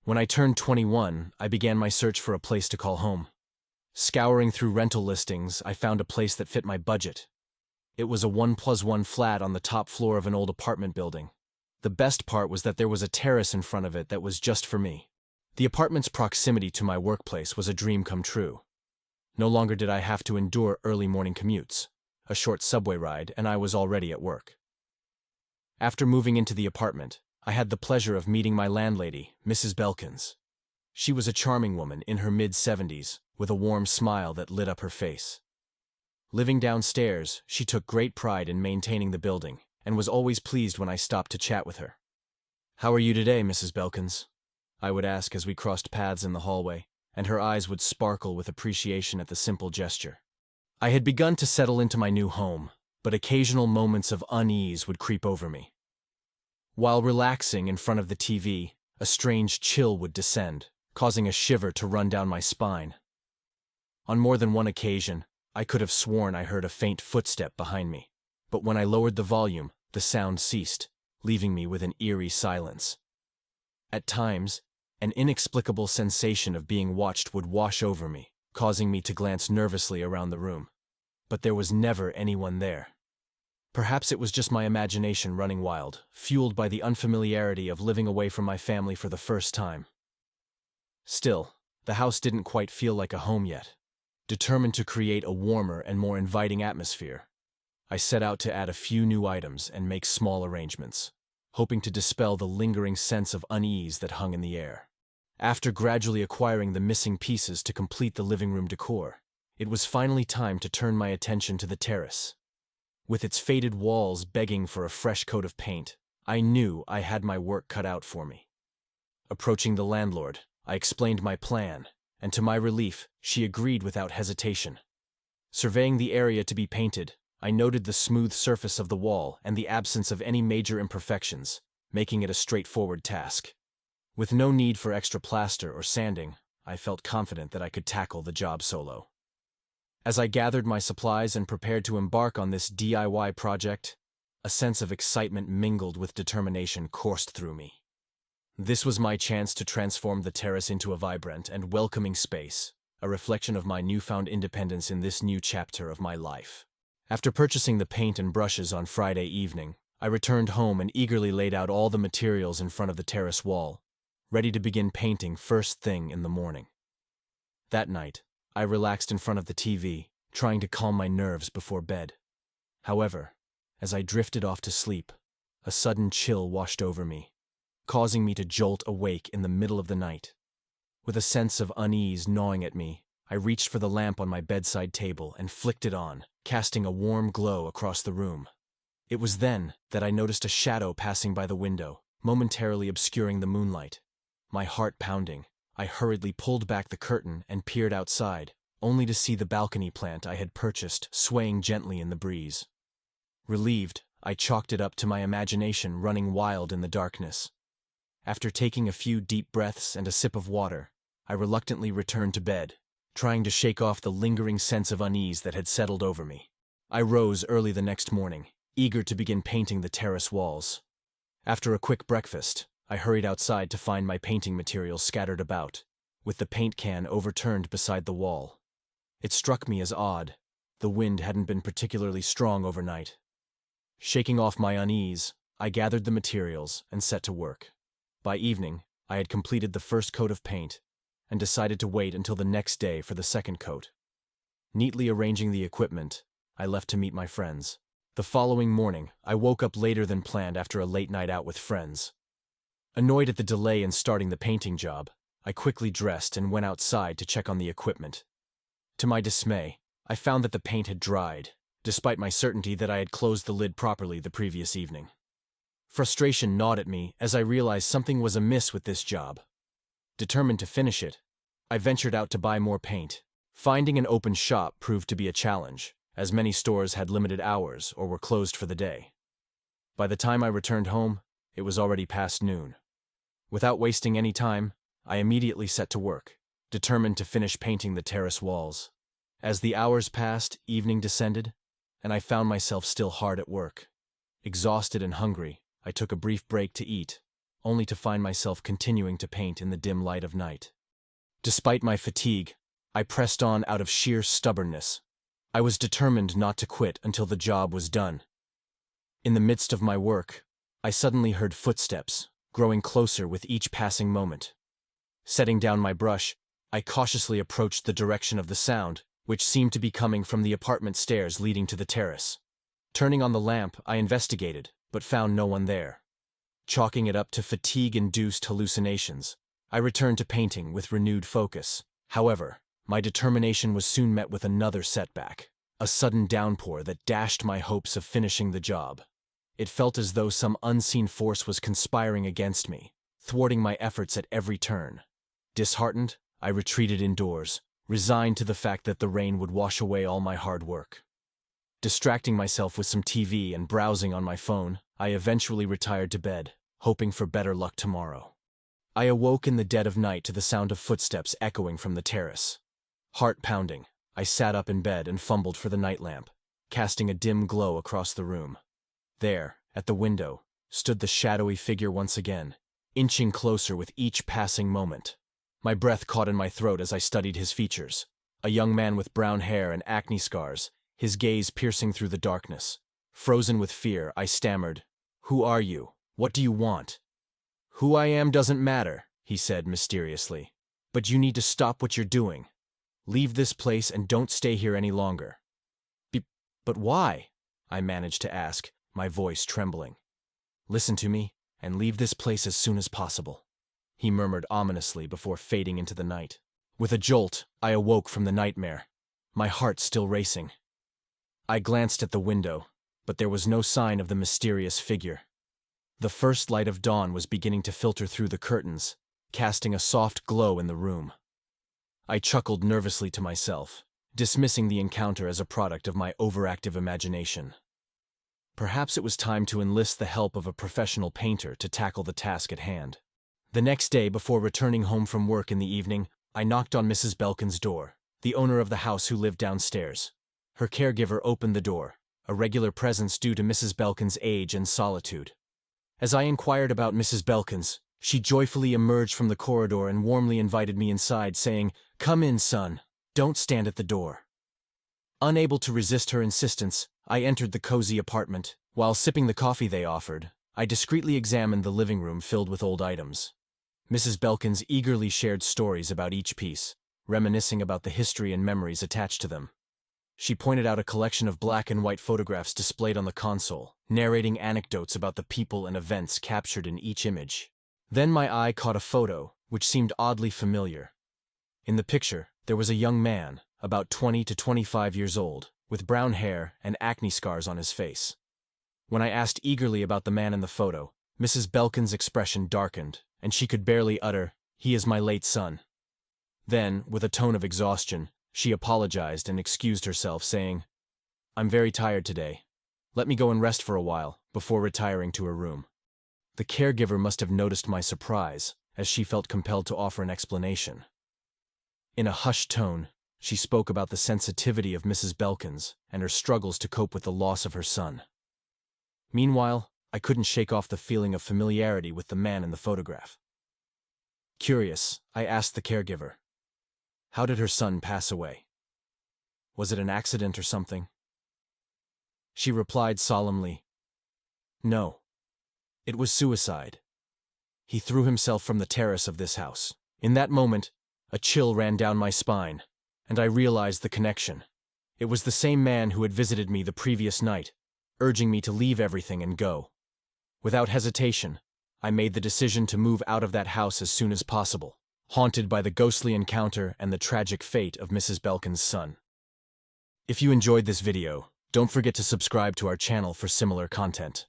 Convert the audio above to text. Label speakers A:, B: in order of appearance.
A: When I turned 21, I began my search for a place to call home. Scouring through rental listings, I found a place that fit my budget. It was a 1+1 flat on the top floor of an old apartment building. The best part was that there was a terrace in front of it that was just for me. The apartment's proximity to my workplace was a dream come true. No longer did I have to endure early morning commutes. A short subway ride, and I was already at work. After moving into the apartment, I had the pleasure of meeting my landlady, Mrs. Belkins. She was a charming woman in her mid-70s, with a warm smile that lit up her face. Living downstairs, she took great pride in maintaining the building, and was always pleased when I stopped to chat with her. "How are you today, Mrs. Belkins?" I would ask as we crossed paths in the hallway, and her eyes would sparkle with appreciation at the simple gesture. I had begun to settle into my new home, but occasional moments of unease would creep over me. While relaxing in front of the TV, a strange chill would descend, causing a shiver to run down my spine. On more than one occasion, I could have sworn I heard a faint footstep behind me, but when I lowered the volume, the sound ceased, leaving me with an eerie silence. At times, an inexplicable sensation of being watched would wash over me, causing me to glance nervously around the room. But there was never anyone there. Perhaps it was just my imagination running wild, fueled by the unfamiliarity of living away from my family for the first time. Still, the house didn't quite feel like a home yet. Determined to create a warmer and more inviting atmosphere, I set out to add a few new items and make small arrangements, hoping to dispel the lingering sense of unease that hung in the air. After gradually acquiring the missing pieces to complete the living room decor, it was finally time to turn my attention to the terrace. With its faded walls begging for a fresh coat of paint, I knew I had my work cut out for me. Approaching the landlord, I explained my plan, and to my relief, she agreed without hesitation. Surveying the area to be painted, I noted the smooth surface of the wall and the absence of any major imperfections, making it a straightforward task. With no need for extra plaster or sanding, I felt confident that I could tackle the job solo. As I gathered my supplies and prepared to embark on this DIY project, a sense of excitement mingled with determination coursed through me. This was my chance to transform the terrace into a vibrant and welcoming space, a reflection of my newfound independence in this new chapter of my life. After purchasing the paint and brushes on Friday evening, I returned home and eagerly laid out all the materials in front of the terrace wall, ready to begin painting first thing in the morning. That night, I relaxed in front of the TV, trying to calm my nerves before bed. However, as I drifted off to sleep, a sudden chill washed over me, causing me to jolt awake in the middle of the night. With a sense of unease gnawing at me, I reached for the lamp on my bedside table and flicked it on, casting a warm glow across the room. It was then that I noticed a shadow passing by the window, momentarily obscuring the moonlight. My heart pounding, I hurriedly pulled back the curtain and peered outside, only to see the balcony plant I had purchased swaying gently in the breeze. Relieved, I chalked it up to my imagination running wild in the darkness. After taking a few deep breaths and a sip of water, I reluctantly returned to bed, trying to shake off the lingering sense of unease that had settled over me. I rose early the next morning, eager to begin painting the terrace walls. After a quick breakfast, I hurried outside to find my painting materials scattered about, with the paint can overturned beside the wall. It struck me as odd. The wind hadn't been particularly strong overnight. Shaking off my unease, I gathered the materials and set to work. By evening, I had completed the first coat of paint and decided to wait until the next day for the second coat. Neatly arranging the equipment, I left to meet my friends. The following morning, I woke up later than planned after a late night out with friends. Annoyed at the delay in starting the painting job, I quickly dressed and went outside to check on the equipment. To my dismay, I found that the paint had dried, despite my certainty that I had closed the lid properly the previous evening. Frustration gnawed at me as I realized something was amiss with this job. Determined to finish it, I ventured out to buy more paint. Finding an open shop proved to be a challenge, as many stores had limited hours or were closed for the day. By the time I returned home, it was already past noon. Without wasting any time, I immediately set to work, determined to finish painting the terrace walls. As the hours passed, evening descended, and I found myself still hard at work. Exhausted and hungry, I took a brief break to eat, only to find myself continuing to paint in the dim light of night. Despite my fatigue, I pressed on out of sheer stubbornness. I was determined not to quit until the job was done. In the midst of my work, I suddenly heard footsteps, growing closer with each passing moment. Setting down my brush, I cautiously approached the direction of the sound, which seemed to be coming from the apartment stairs leading to the terrace. Turning on the lamp, I investigated, but found no one there. Chalking it up to fatigue-induced hallucinations, I returned to painting with renewed focus. However, my determination was soon met with another setback, a sudden downpour that dashed my hopes of finishing the job. It felt as though some unseen force was conspiring against me, thwarting my efforts at every turn. Disheartened, I retreated indoors, resigned to the fact that the rain would wash away all my hard work. Distracting myself with some TV and browsing on my phone, I eventually retired to bed, hoping for better luck tomorrow. I awoke in the dead of night to the sound of footsteps echoing from the terrace. Heart pounding, I sat up in bed and fumbled for the night lamp, casting a dim glow across the room. There, at the window, stood the shadowy figure once again, inching closer with each passing moment. My breath caught in my throat as I studied his features. A young man with brown hair and acne scars, his gaze piercing through the darkness. Frozen with fear, I stammered, "Who are you? What do you want?" "Who I am doesn't matter," he said mysteriously. "But you need to stop what you're doing. Leave this place and don't stay here any longer." But why?" I managed to ask, my voice trembling. "Listen to me, and leave this place as soon as possible," he murmured ominously before fading into the night. With a jolt, I awoke from the nightmare, my heart still racing. I glanced at the window, but there was no sign of the mysterious figure. The first light of dawn was beginning to filter through the curtains, casting a soft glow in the room. I chuckled nervously to myself, dismissing the encounter as a product of my overactive imagination. Perhaps it was time to enlist the help of a professional painter to tackle the task at hand. The next day, before returning home from work in the evening, I knocked on Mrs. Belkin's door, the owner of the house who lived downstairs. Her caregiver opened the door, a regular presence due to Mrs. Belkin's age and solitude. As I inquired about Mrs. Belkin's, she joyfully emerged from the corridor and warmly invited me inside, saying, "Come in, son. Don't stand at the door." Unable to resist her insistence, I entered the cozy apartment. While sipping the coffee they offered, I discreetly examined the living room filled with old items. Mrs. Belkins eagerly shared stories about each piece, reminiscing about the history and memories attached to them. She pointed out a collection of black and white photographs displayed on the console, narrating anecdotes about the people and events captured in each image. Then my eye caught a photo, which seemed oddly familiar. In the picture, there was a young man, about 20 to 25 years old, with brown hair and acne scars on his face. When I asked eagerly about the man in the photo, Mrs. Belkin's expression darkened, and she could barely utter, "He is my late son." Then, with a tone of exhaustion, she apologized and excused herself, saying, "I'm very tired today. Let me go and rest for a while, before retiring to her room." The caregiver must have noticed my surprise, as she felt compelled to offer an explanation. In a hushed tone, she spoke about the sensitivity of Mrs. Belkins and her struggles to cope with the loss of her son. Meanwhile, I couldn't shake off the feeling of familiarity with the man in the photograph. Curious, I asked the caregiver, "How did her son pass away? Was it an accident or something?" She replied solemnly, "No. It was suicide. He threw himself from the terrace of this house." In that moment, a chill ran down my spine, and I realized the connection. It was the same man who had visited me the previous night, urging me to leave everything and go. Without hesitation, I made the decision to move out of that house as soon as possible, haunted by the ghostly encounter and the tragic fate of Mrs. Belkin's son. If you enjoyed this video, don't forget to subscribe to our channel for similar content.